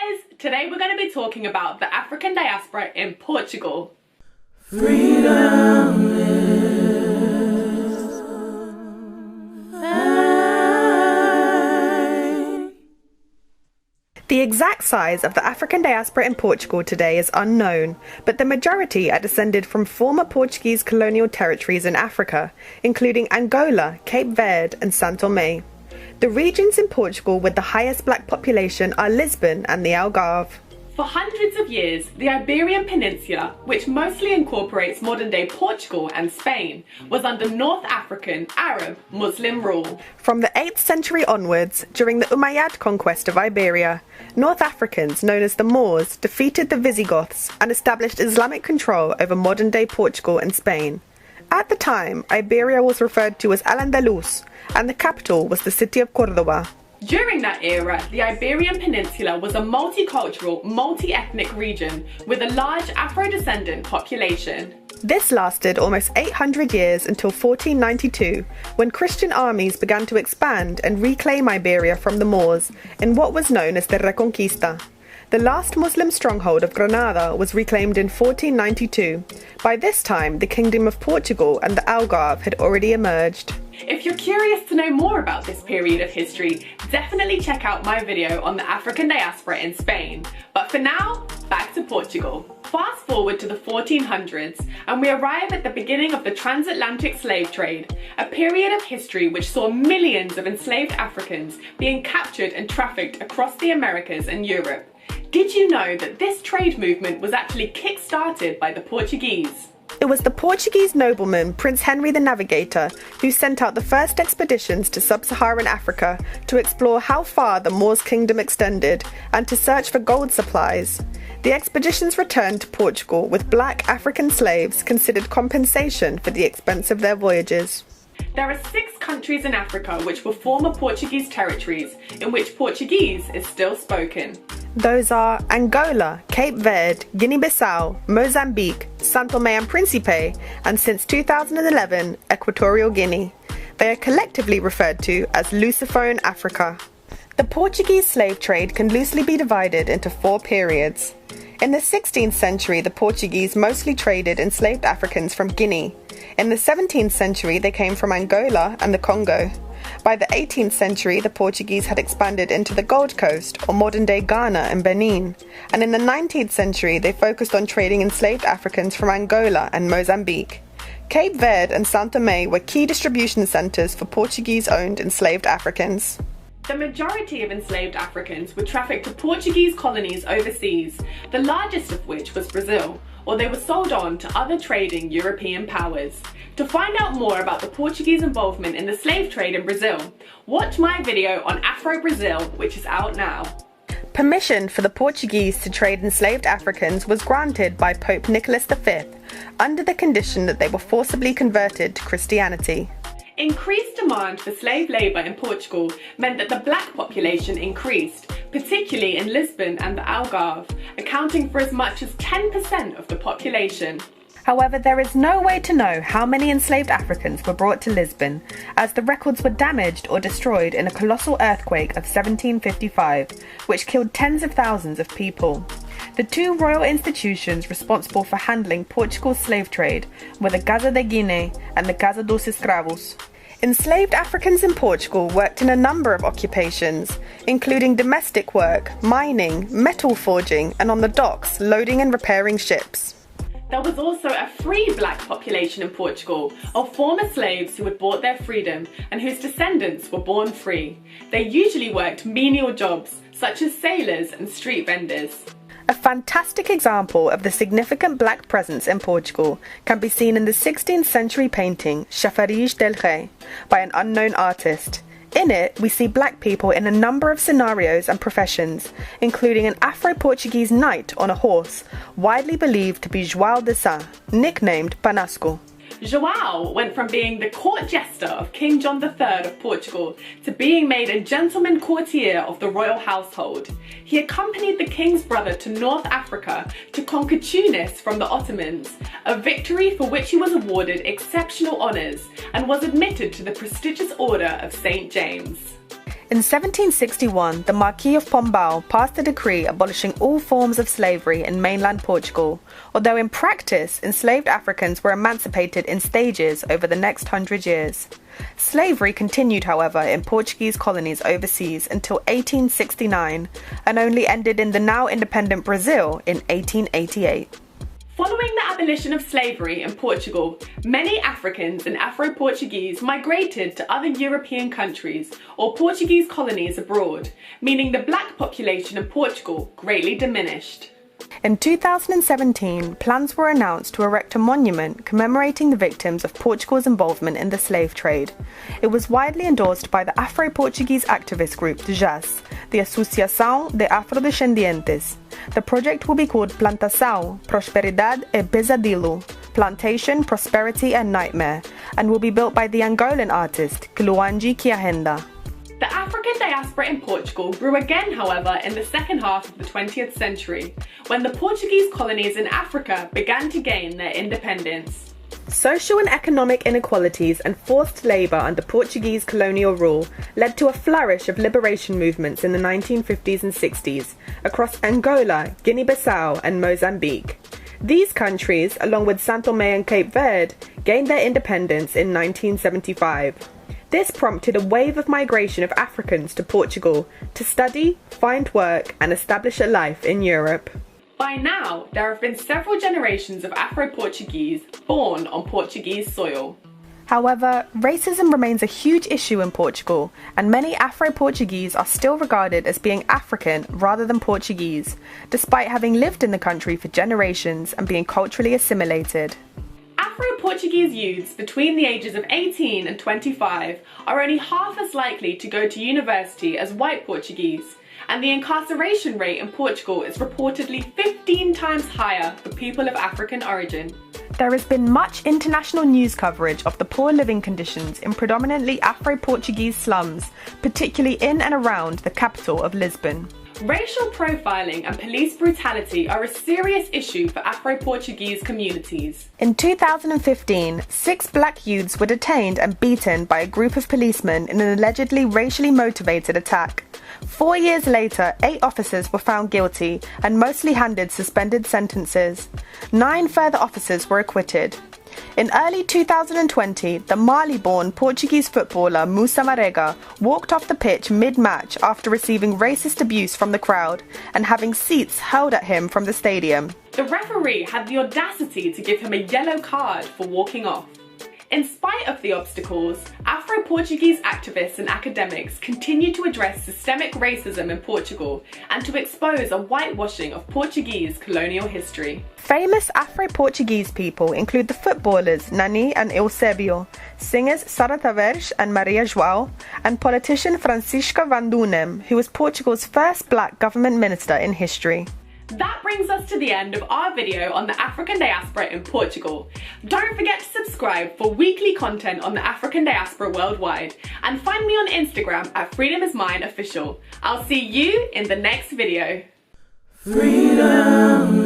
guys! Today we're going to be talking about the African diaspora in Portugal. Freedom is The exact size of the African diaspora in Portugal today is unknown, but the majority are descended from former Portuguese colonial territories in Africa, including Angola, Cape Verde and São Tomé. The regions in Portugal with the highest black population are Lisban and the Algarve. For hundreds of years, the Iberian Peninsula, which mostly incorporates modern-day Portugal and Spain, was under North African, Arab, Muslim rule. From the 8th century onwards, during the Umayyad conquest of Iberia, North Africans known as the Moors defeated the Visigoths and established Islamic control over modern-day Portugal and Spain. At the time, Iberia was referred to as Al-Andalus, and the capital was the city of Córdoba. During that era, the Iberian Peninsula was a multicultural, multi-ethnic region with a large Afro-descendant population. This lasted almost 800 years until 1492, when Christian armies began to expand and reclaim Iberia from the Moors in what was known as the Reconquista. The last Muslim stronghold of Granada was reclaimed in 1492. By this time, the Kingdom of Portugal and the Algarve had already emerged. If you're curious to know more about this period of history, definitely check out my video on the African diaspora in Spain. But for now, back to Portugal. Fast forward to the 1400s and we arrive at the beginning of the transatlantic slave trade, a period of history which saw millions of enslaved Africans being captured and trafficked across the Americas and Europe. Did you know that this trade movement was actually kick-started by the Portuguese? It was the Portuguese nobleman Prince Henry the Navigator who sent out the first expeditions to sub-Saharan Africa to explore how far the Moors' kingdom extended and to search for gold supplies. The expeditions returned to Portugal with black African slaves considered compensation for the expense of their voyages. There are 6 countries in Africa which were former Portuguese territories in which Portuguese is still spoken. Those are Angola, Cape Verde, Guinea-Bissau, Mozambique, São Tomé and Príncipe, and since 2011, Equatorial Guinea. They are collectively referred to as Lusophone Africa. The Portuguese slave trade can loosely be divided into 4 periods. In the 16th century, the Portuguese mostly traded enslaved Africans from Guinea. In the 17th century, they came from Angola and the Congo. By the 18th century, the Portuguese had expanded into the Gold Coast, or modern-day Ghana and Benin. And in the 19th century, they focused on trading enslaved Africans from Angola and Mozambique. Cape Verde and São Tomé were key distribution centers for Portuguese-owned enslaved Africans. The majority of enslaved Africans were trafficked to Portuguese colonies overseas, the largest of which was Brazil, or they were sold on to other trading European powers. To find out more about the Portuguese involvement in the slave trade in Brazil, watch my video on AFRO Brazil, which is out now. Permission for the Portuguese to trade enslaved Africans was granted by Pope Nicholas V, under the condition that they were forcibly converted to Christianity. Increased demand for slave labour in Portugal meant that the black population increased, particularly in Lisbon and the Algarve, accounting for as much as 10% of the population. However, there is no way to know how many enslaved Africans were brought to Lisbon, as the records were damaged or destroyed in a colossal earthquake of 1755, which killed tens of thousands of people. The 2 royal institutions responsible for handling Portugal's slave trade were the Casa de Guiné and the Casa dos Escravos. Enslaved Africans in Portugal worked in a number of occupations, including domestic work, mining, metal forging, and on the docks, loading and repairing ships. There was also a free black population in Portugal of former slaves who had bought their freedom and whose descendants were born free. They usually worked menial jobs, such as sailors and street vendors. A fantastic example of the significant black presence in Portugal can be seen in the 16th century painting Chafariz del Rei by an unknown artist. In it, we see black people in a number of scenarios and professions, including an Afro-Portuguese knight on a horse, widely believed to be João de Sá, nicknamed Panasco. João went from being the court jester of King John III of Portugal to being made a gentleman courtier of the royal household. He accompanied the king's brother to North Africa to conquer Tunis from the Ottomans, a victory for which he was awarded exceptional honours and was admitted to the prestigious Order of St. James. In 1761, the Marquis of Pombal passed a decree abolishing all forms of slavery in mainland Portugal, although in practice, enslaved Africans were emancipated in stages over the next 100 years. Slavery continued, however, in Portuguese colonies overseas until 1869, and only ended in the now independent Brazil in 1888. Following the abolition of slavery in Portugal, many Africans and Afro-Portuguese migrated to other European countries or Portuguese colonies abroad, meaning the black population in Portugal greatly diminished. In 2017, plans were announced to erect a monument commemorating the victims of Portugal's involvement in the slave trade. It was widely endorsed by the Afro-Portuguese activist group DJAS, the Associação de Afrodescendentes. The project will be called Plantação, Prosperidade e Pesadelo, Plantation, Prosperity and Nightmare, and will be built by the Angolan artist Kiluanji Kiahenda. The African diaspora in Portugal grew again, however, in the second half of the 20th century, when the Portuguese colonies in Africa began to gain their independence. Social and economic inequalities and forced labour under Portuguese colonial rule led to a flourish of liberation movements in the 1950s and 60s across Angola, Guinea-Bissau and Mozambique. These countries, along with São Tomé and Cape Verde, gained their independence in 1975. This prompted a wave of migration of Africans to Portugal to study, find work and establish a life in Europe. By now, there have been several generations of Afro-Portuguese born on Portuguese soil. However, racism remains a huge issue in Portugal, and many Afro-Portuguese are still regarded as being African rather than Portuguese, despite having lived in the country for generations and being culturally assimilated. Afro-Portuguese youths between the ages of 18 and 25 are only half as likely to go to university as white Portuguese, and the incarceration rate in Portugal is reportedly 15 times higher for people of African origin. There has been much international news coverage of the poor living conditions in predominantly Afro-Portuguese slums, particularly in and around the capital of Lisban. Racial profiling and police brutality are a serious issue for Afro-Portuguese communities. In 2015, 6 black youths were detained and beaten by a group of policemen in an allegedly racially motivated attack. 4 years later, 8 officers were found guilty and mostly handed suspended sentences. 9 further officers were acquitted. In early 2020, the Mali-born Portuguese footballer Moussa Marega walked off the pitch mid-match after receiving racist abuse from the crowd and having seats hurled at him from the stadium. The referee had the audacity to give him a yellow card for walking off. In spite of the obstacles, Afro-Portuguese activists and academics continue to address systemic racism in Portugal and to expose a whitewashing of Portuguese colonial history. Famous Afro-Portuguese people include the footballers Nani and Eusebio, singers Sara Tavares and Maria João, and politician Francisca Van Dunem, who was Portugal's first black government minister in history. That brings us to the end of our video on the African diaspora in Portugal. Don't forget to subscribe for weekly content on the African diaspora worldwide, and find me on Instagram at FreedomIsMineOfficial. I'll see you in the next video. Freedom